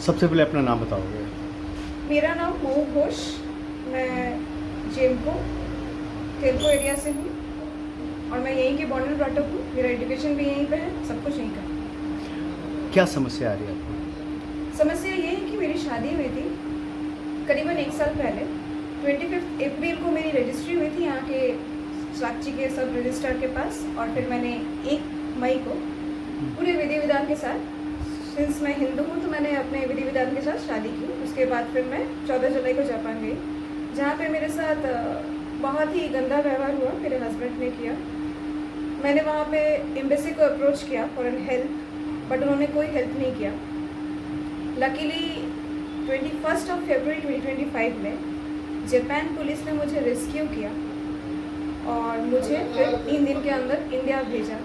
सबसे पहले अपना नाम बताओगे? मेरा नाम महू घोष, मैं जेमको तेलको एरिया से हूँ और मैं यहीं की बॉर्न एंड ब्रॉट अप हूँ। मेरा एजुकेशन भी यहीं पे है, सब कुछ यहीं का है। क्या समस्या आ रही है आपको? समस्या ये है कि मेरी शादी हुई थी करीबन 1 साल पहले। 25 अप्रैल को मेरी रजिस्ट्री हुई थी यहाँ के साक्षी के सब रजिस्ट्रार के पास, और फिर मैंने 1 मई को पूरे विधि विधान के साथ, सिंस मैं हिंदू हूँ तो मैंने अपने विधि विधान के साथ शादी की। उसके बाद फिर मैं 14 जुलाई को जापान गई, जहाँ पे मेरे साथ बहुत ही गंदा व्यवहार हुआ, मेरे हस्बैंड ने किया। मैंने वहाँ पे एम्बेसी को अप्रोच किया फॉर एन हेल्प, बट उन्होंने कोई हेल्प नहीं किया। लकीली 21 फरवरी 2025 में जापान पुलिस ने मुझे रेस्क्यू किया और मुझे फिर 3 दिन के अंदर इंडिया भेजा।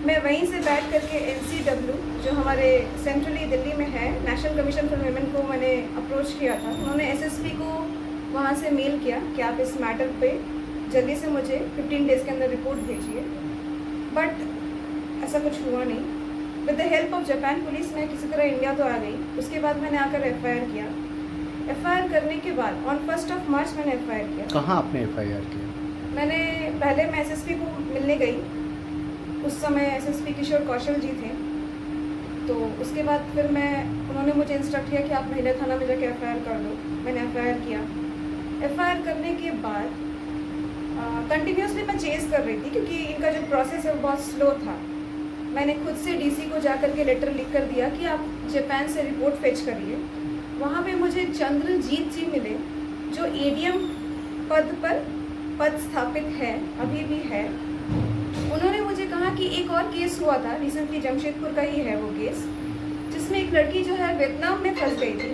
मैं वहीं से बैठ करके NCW, जो हमारे सेंट्रली दिल्ली में है, नेशनल कमीशन फॉर वुमेन को मैंने अप्रोच किया था। उन्होंने SSP को वहाँ से मेल किया कि आप इस मैटर पे जल्दी से मुझे 15 डेज़ के अंदर रिपोर्ट भेजिए, बट ऐसा कुछ हुआ नहीं। With the help of Japan police मैं किसी तरह इंडिया तो आ गई। उसके बाद मैंने आकर FIR किया। FIR करने के बाद ऑन 1 मार्च मैंने FIR किया। कहाँ आपने FIR किया? मैंने पहले मैं SSP को मिलने गई, उस समय SSP किशोर कौशल जी थे। तो उसके बाद फिर उन्होंने मुझे इंस्ट्रक्ट किया कि आप महिला थाना में जाके FIR कर दो। मैंने FIR किया। FIR करने के बाद कंटिन्यूसली मैं चेस कर रही थी, क्योंकि इनका जो प्रोसेस है वो बहुत स्लो था। मैंने खुद से DC को जाकर के लेटर लिख कर दिया कि आप जापान से रिपोर्ट फेच करिए। वहाँ पे मुझे चंद्रजीत जी मिले, जो ADM पद पर स्थापित है, अभी भी है। उन्होंने मुझे कहा कि एक और केस हुआ था रिसेंटली, जमशेदपुर का ही है वो केस, जिसमें एक लड़की जो है वियतनाम में फंस गई थी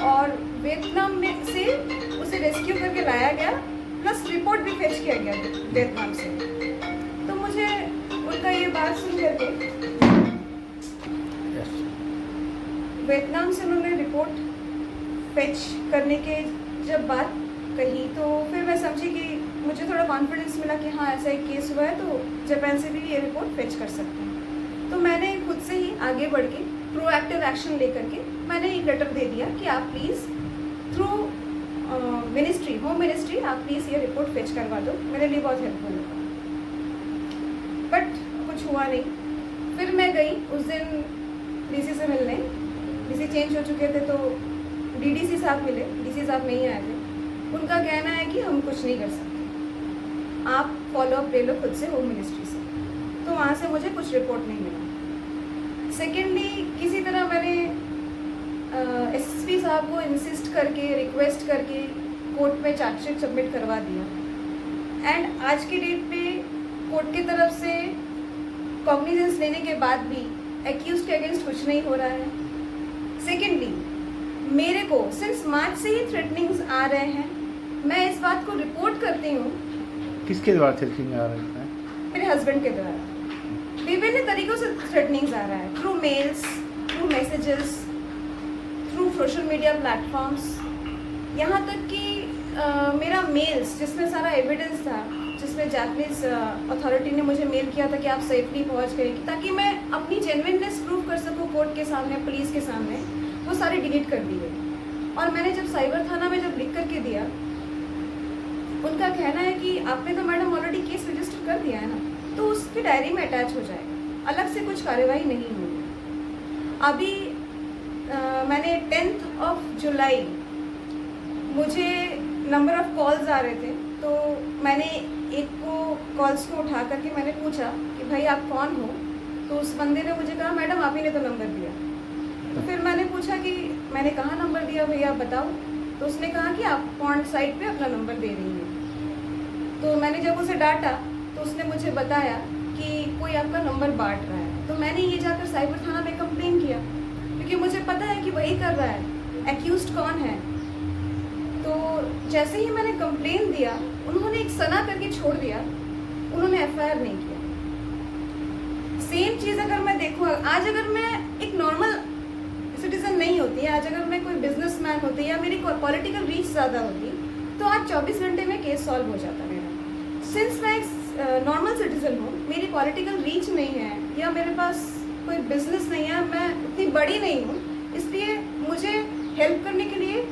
और वियतनाम में से उसे रेस्क्यू करके लाया गया, प्लस रिपोर्ट भी फेच किया गया वियतनाम से। तो मुझे उनका ये बात सुन करके वियतनाम से उन्होंने रिपोर्ट फेच करने के जब बात कही, तो फिर मैं समझी कि मुझे थोड़ा कॉन्फिडेंस मिला कि हाँ ऐसा एक केस हुआ है तो जापान से भी ये रिपोर्ट फेच कर सकते हैं। तो मैंने खुद से ही आगे बढ़ के प्रोएक्टिव एक्शन लेकर के मैंने एक लेटर दे दिया कि आप please through ministry, home ministry, आप प्लीज़ ये रिपोर्ट फेच करवा दो, मेरे लिए बहुत हेल्पफुल होगा। बट कुछ हुआ नहीं। फिर मैं गई उस दिन DC से मिलने। DC चेंज हो चुके थे तो DDC साहब मिले, DC साहब नहीं आए थे। उनका कहना है कि हम कुछ नहीं कर सकते, आप फॉलोअप ले लो खुद से होम मिनिस्ट्री से। तो वहाँ से मुझे कुछ रिपोर्ट नहीं मिला। सेकेंडली किसी तरह मैंने SSP साहब को इंसिस्ट करके, रिक्वेस्ट करके कोर्ट में चार्जशीट सबमिट करवा दिया। एंड आज की डेट पे कोर्ट की तरफ से कॉग्निजेंस लेने के बाद भी एक्यूज के अगेंस्ट कुछ नहीं हो रहा है। सेकेंडली मेरे को सिंस मार्च से ही थ्रेटनिंग्स आ रहे हैं। मैं इस बात को रिपोर्ट करती हूँ। किसके द्वारा थ्रेटनिंग आ रहा है? मेरे हस्बैंड के द्वारा विभिन्न तरीक़ों से थ्रेटनिंग्स आ रहा है, through mails, through messages, through social media platforms. यहाँ तक कि मेरा मेल्स जिसमें सारा एविडेंस था, जिसमें जापानीज अथॉरिटी ने मुझे मेल किया था कि आप सेफली पहुँच गए, ताकि मैं अपनी जेन्युइननेस प्रूव कर सकूँ कोर्ट के सामने, पुलिस के सामने, वो सारी डिलीट कर दी गई। और मैंने जब साइबर थाना में जब लिख करके दिया, उनका कहना है कि आपने तो मैडम ऑलरेडी केस रजिस्टर कर दिया है ना, तो उसकी डायरी में अटैच हो जाएगा, अलग से कुछ कार्यवाही नहीं होगी। अभी मैंने 10 जुलाई मुझे नंबर ऑफ़ कॉल्स आ रहे थे, तो मैंने एक को कॉल्स को उठा करके मैंने पूछा कि भाई आप कौन हो? तो उस बंदे ने मुझे कहा मैडम आप ही ने तो नंबर दिया। तो फिर मैंने पूछा कि मैंने कहाँ नंबर दिया भैया, आप बताओ। तो उसने कहा कि आप पॉइंट साइट पे अपना नंबर दे रही हैं। तो मैंने जब उसे डांटा तो उसने मुझे बताया कि कोई आपका नंबर बांट रहा है। तो मैंने ये जाकर साइबर थाना में कंप्लेन किया, क्योंकि मुझे पता है कि वही कर रहा है, एक्यूज्ड कौन है। तो जैसे ही मैंने कंप्लेन दिया, उन्होंने एक सना करके छोड़ दिया, उन्होंने FIR नहीं किया। सेम चीज़ अगर मैं देखूँ, आज अगर मैं एक नॉर्मल सिटीजन नहीं होती, आज अगर मैं कोई बिजनेसमैन होती या मेरी पॉलिटिकल रीच ज़्यादा होती, तो आज 24 घंटे में केस सॉल्व हो जाता मेरा। सिंस मैं एक नॉर्मल सिटीजन हूँ, मेरी पॉलिटिकल रीच नहीं है या मेरे पास कोई बिजनेस नहीं है, मैं उतनी बड़ी नहीं हूँ हेल्प करने के लिए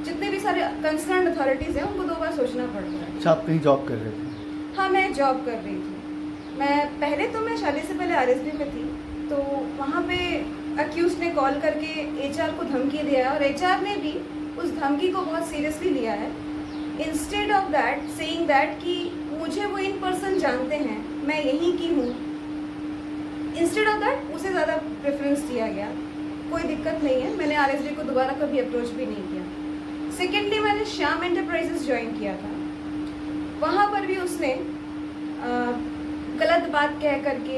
जितने भी सारे कंसर्न अथॉरिटीज़ हैं उनको 2 बार सोचना पड़ता है। अच्छा, आप कहीं जॉब कर रहे थे? हाँ, मैं जॉब कर रही थी। मैं शादी से पहले आरएसबी में थी, तो वहाँ पे अक्यूज ने कॉल करके एचआर को धमकी दिया और एचआर ने भी उस धमकी को बहुत सीरियसली लिया है। Instead of that saying that कि मुझे वो इन पर्सन जानते हैं, मैं यहीं की हूँ, इंस्टेड ऑफ दैट उसे ज़्यादा प्रेफरेंस दिया गया। कोई दिक्कत नहीं है, मैंने आरएसबी को दोबारा कभी अप्रोच भी नहीं किया। सेकेंडली, मैंने श्याम एंटरप्राइजेस ज्वाइन किया था। वहाँ पर भी उसने गलत बात कह करके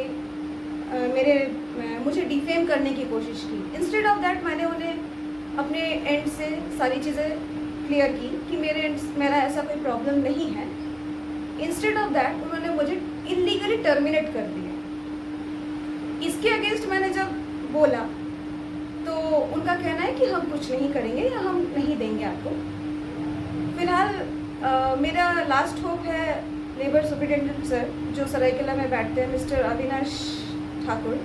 मुझे डिफेम करने की कोशिश की। इंस्टेड ऑफ दैट मैंने उन्हें अपने एंड से सारी चीज़ें क्लियर की कि मेरा ऐसा कोई प्रॉब्लम नहीं है। इंस्टेड ऑफ दैट उन्होंने मुझे इलीगली टर्मिनेट कर दिया। इसके अगेंस्ट मैंने जब बोला तो उनका कहना है कि हम कुछ नहीं करेंगे या हम नहीं देंगे आपको। फिलहाल मेरा लास्ट होप है लेबर सुपरिटेंडेंट सर जो सरायकेला में बैठते हैं, mister Avinash Thakur.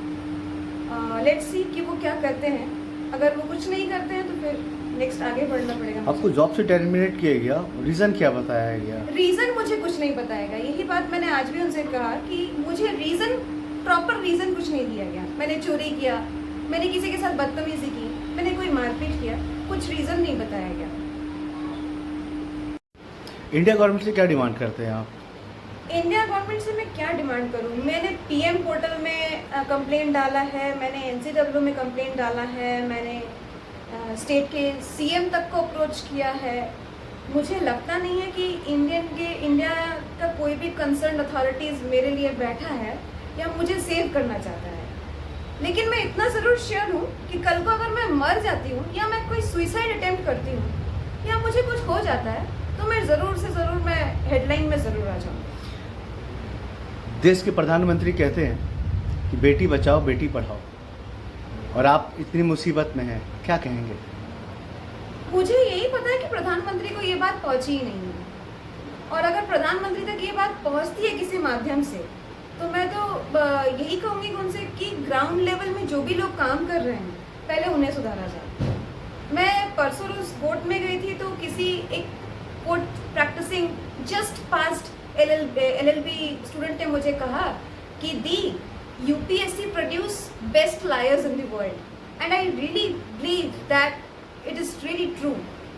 Let's see कि वो क्या करते हैं। अगर वो कुछ नहीं करते हैं तो फिर नेक्स्ट आगे बढ़ना पड़ेगा। आपको जॉब से टर्मिनेट किया गया, रीज़न क्या बताया गया? रीज़न मुझे कुछ नहीं बताएगा। यही बात मैंने आज भी उनसे कहा कि मुझे प्रॉपर रीज़न कुछ नहीं दिया गया। मैंने चोरी किया, मैंने किसी के साथ बदतमीजी की, मैंने कोई मारपीट किया, कुछ रीज़न नहीं बताया गया। इंडिया गवर्नमेंट से क्या डिमांड करते हैं आप? इंडिया गवर्नमेंट से मैं क्या डिमांड करूं? मैंने पीएम पोर्टल में कंप्लेंट डाला है, मैंने एनसीडब्ल्यू में कंप्लेंट डाला है, मैंने स्टेट के सीएम तक को अप्रोच किया है। मुझे लगता नहीं है कि इंडिया का कोई भी कंसर्न अथॉरिटीज़ मेरे लिए बैठा है या मुझे सेव करना चाहता है। लेकिन मैं इतना ज़रूर श्योर हूँ कि कल को अगर मैं मर जाती हूँ या मैं कोई सुइसाइड अटेम्प्ट करती हूँ या मुझे कुछ हो जाता है तो मैं ज़रूर से ज़रूर मैं हेडलाइन में ज़रूर आ जाऊँ। देश के प्रधानमंत्री कहते हैं कि बेटी बचाओ बेटी पढ़ाओ, और आप इतनी मुसीबत में हैं, क्या कहेंगे? मुझे यही पता है कि प्रधानमंत्री को ये बात पहुंची ही नहीं है, और अगर प्रधानमंत्री तक ये बात पहुंचती है किसी माध्यम से तो मैं तो यही कहूँगी उनसे कि ग्राउंड लेवल में जो भी लोग काम कर रहे हैं पहले उन्हें सुधारा जाए। मैं परसों रोज कोर्ट में गई थी तो किसी एक court practising just passed LLB student ने मुझे कहा कि the UPSC produce best lawyers in the world, and I really believe that it is really true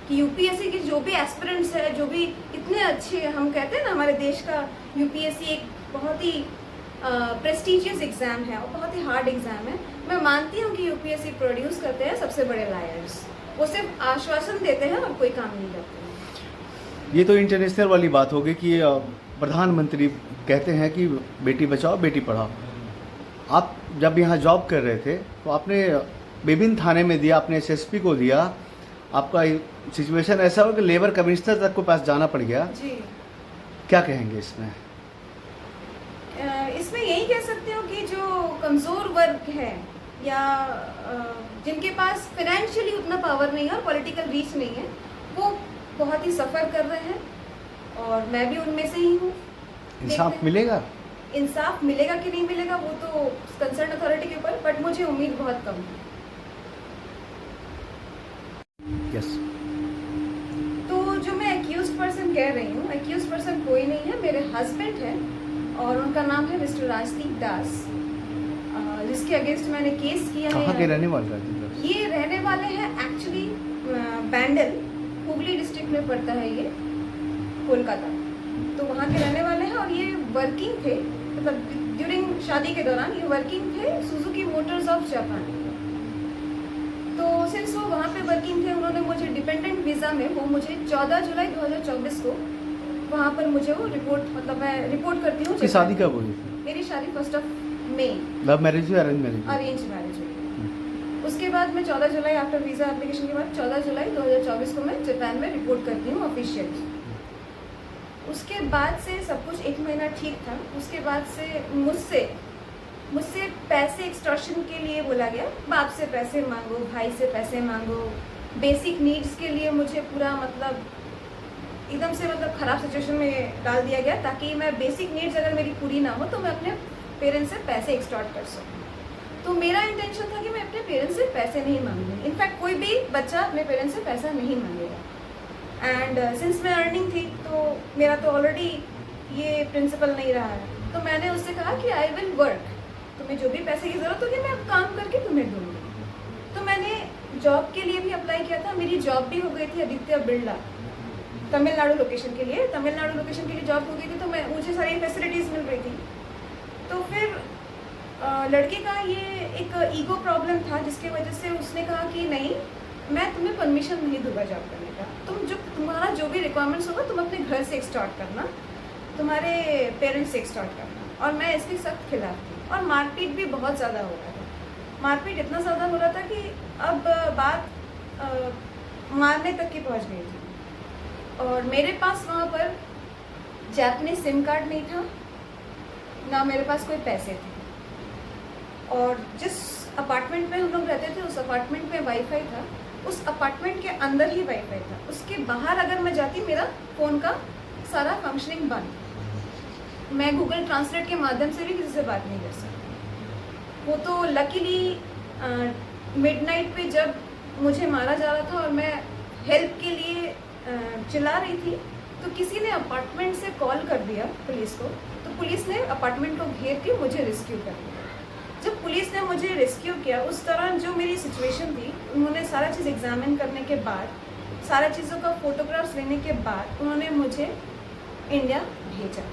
कि UPSC के जो भी एस्पिरेंट्स है, जो भी इतने अच्छे, हम कहते हैं ना हमारे देश का UPSC एक बहुत ही प्रेस्टिजियस एग्ज़ाम है और बहुत ही हार्ड एग्ज़ाम है। मैं मानती हूँ कि UPSC प्रोड्यूस करते हैं सबसे बड़े लायर्स। वो सिर्फ आश्वासन देते हैं और कोई काम नहीं करते हैं। ये तो इंटरनेशनल वाली बात होगी कि प्रधानमंत्री कहते हैं कि बेटी बचाओ बेटी पढ़ाओ। आप जब यहाँ जॉब कर रहे थे तो आपने विभिन्न थाने में दिया, अपने SSP को दिया, आपका सिचुएशन ऐसा हो कि लेबर कमिश्नर तक को पास जाना पड़ गया जी। क्या कहेंगे इसमें? इसमें यही कह सकती हूँ कि जो कमज़ोर वर्ग है या जिनके पास फाइनेंशियली उतना पावर नहीं है और पॉलिटिकल रीच नहीं है, वो बहुत ही सफ़र कर रहे हैं और मैं भी उनमें से ही हूँ। इंसाफ मिलेगा? इंसाफ मिलेगा कि नहीं मिलेगा वो तो कंसर्न अथॉरिटी के ऊपर, बट मुझे उम्मीद बहुत कम है। यस। तो जो मैं एक्यूज्ड पर्सन कह रही हूँ, एक्यूज्ड पर्सन कोई नहीं है, मेरे हस्बैंड है और उनका नाम है मिस्टर राजदीप दास, जिसके अगेंस्ट मैंने केस किया है। कहाँ के रहने वाले राजदीप दास? ये रहने वाले हैं एक्चुअली बैंडल, हुगली डिस्ट्रिक्ट में पड़ता है ये, कोलकाता। तो वहाँ के रहने वाले हैं और ये वर्किंग थे, मतलब ड्यूरिंग शादी के दौरान ये वर्किंग थे सुजुकी मोटर्स ऑफ जापान। तो सिंस वो वहाँ पे वर्किंग थे, उन्होंने मुझे डिपेंडेंट वीज़ा में वो मुझे 14 जुलाई 2024 को वहाँ पर मुझे वो रिपोर्ट, मतलब मैं रिपोर्ट करती हूँ। आपकी शादी कब हुई थी? मेरी शादी 1 मई। लव मैरिज हुई, अरेंज मैरिज? अरेंज मैरिज हुई। उसके बाद मैं 14 जुलाई आफ्टर वीज़ा एप्लीकेशन के बाद 14 जुलाई 2024 को मैं जापान में रिपोर्ट करती हूँ ऑफिशियली। उसके बाद से सब कुछ 1 महीना ठीक था। उसके बाद से मुझसे पैसे एक्सटॉर्शन के लिए बोला गया, बाप से पैसे मांगो, भाई से पैसे मांगो, बेसिक नीड्स के लिए मुझे पूरा मतलब एकदम से मतलब ख़राब सिचुएशन में डाल दिया गया ताकि मैं बेसिक नीड्स अगर मेरी पूरी ना हो तो मैं अपने पेरेंट्स से पैसे एक्सटॉर्ट कर सकूँ। तो मेरा इंटेंशन था कि मैं अपने पेरेंट्स से पैसे नहीं मांगूंगी। इनफैक्ट कोई भी बच्चा अपने पेरेंट्स से पैसा नहीं मांगेगा। एंड सिंस मैं अर्निंग थी तो मेरा तो ऑलरेडी ये प्रिंसिपल नहीं रहा है, तो मैंने उससे कहा कि आई विल वर्क, तुम्हें जो भी पैसे की ज़रूरत होगी मैं काम करके तुम्हें दूँगी। तो मैंने जॉब के लिए भी अप्लाई किया था, मेरी जॉब भी हो गई थी आदित्य बिरला तमिलनाडु लोकेशन के लिए। तमिलनाडु लोकेशन के लिए जॉब हो गई थी, तो मुझे सारी फैसिलिटीज़ मिल रही थी। तो फिर लड़के का ये एक ईगो प्रॉब्लम था, जिसके वजह से उसने कहा कि नहीं, मैं तुम्हें परमिशन नहीं दूंगा जॉब करने का, तुम्हारा जो भी रिक्वायरमेंट्स होगा तुम अपने घर से स्टार्ट करना, तुम्हारे पेरेंट्स से स्टार्ट करना। और मैं इसके सख्त खिलाफ थी, और मारपीट भी बहुत ज़्यादा हो रहा था। मारपीट इतना ज़्यादा हो रहा था कि अब बात मारने तक की पहुंच गई थी। और मेरे पास वहाँ पर जापानीज सिम कार्ड नहीं था, ना मेरे पास कोई पैसे थे। और जिस अपार्टमेंट में हम लोग रहते थे उस अपार्टमेंट में वाईफाई था, उस अपार्टमेंट के अंदर ही वाईफाई था, उसके बाहर अगर मैं जाती मेरा फ़ोन का सारा फंक्शनिंग बंद। मैं गूगल ट्रांसलेट के माध्यम से भी किसी से बात नहीं कर सकती। वो तो लकीली मिडनाइट पे जब मुझे मारा जा रहा था और मैं हेल्प के लिए चिल्ला रही थी, तो किसी ने अपार्टमेंट से कॉल कर दिया पुलिस को, तो पुलिस ने अपार्टमेंट को घेर के मुझे रेस्क्यू कर दिया। जब पुलिस ने मुझे रेस्क्यू किया, उस दौरान जो मेरी सिचुएशन थी, उन्होंने सारा चीज़ एग्जामिन करने के बाद, सारा चीज़ों का फोटोग्राफ्स लेने के बाद उन्होंने मुझे इंडिया भेजा।